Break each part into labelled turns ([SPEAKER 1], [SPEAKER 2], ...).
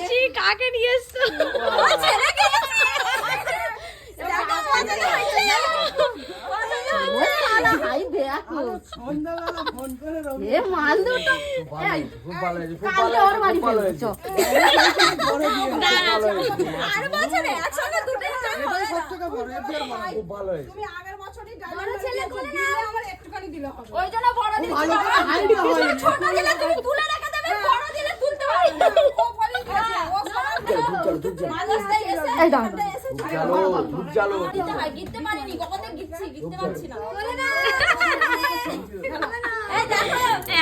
[SPEAKER 1] মাসি কাকে নিয়ে এসছো?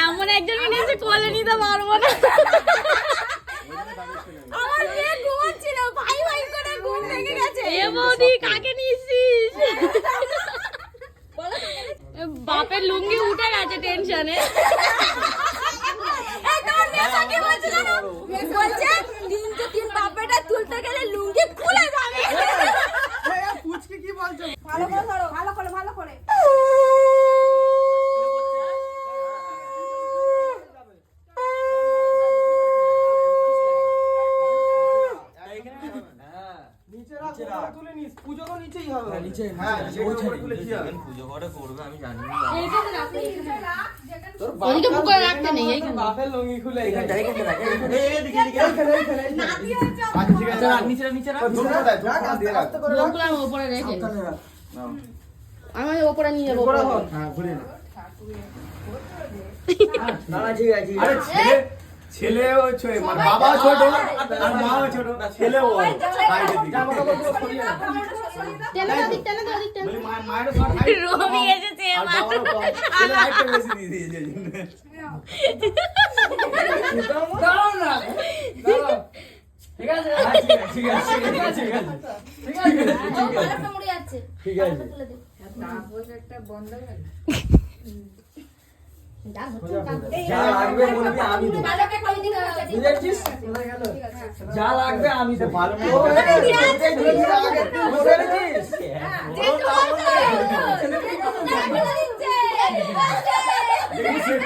[SPEAKER 1] এমন একজন নিয়েছে কোলে নিতে পারবো না। কাকে নিয়েছিস? বাপের লুঙ্গি উঠে গেছে টেনশনে। তুলতে গেলে লুঙ্গি খুলে যাবে।
[SPEAKER 2] কি বলছো?
[SPEAKER 3] ভালো করে ধরো, ভালো করে, ভালো করে।
[SPEAKER 2] বাপের লুঙ্গি খুলে
[SPEAKER 1] আমি ওপরে নিয়ে যাবো।
[SPEAKER 4] ছেলেও ছোট, মানে বাবাও ছোট আর মাও ছোট, ছেলেও
[SPEAKER 1] রবি এসেছে
[SPEAKER 2] ঠিক আছে ঠিক আছে ঠিক আছে যা লাগবে বলবি আমি দেবো। বুঝেছিস? যা লাগবে আমি দেবো। ভালো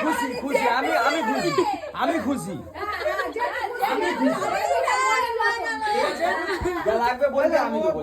[SPEAKER 2] খুশি খুশি আমি খুশি আমি খুশি যা লাগবে বলবে আমি দেবো।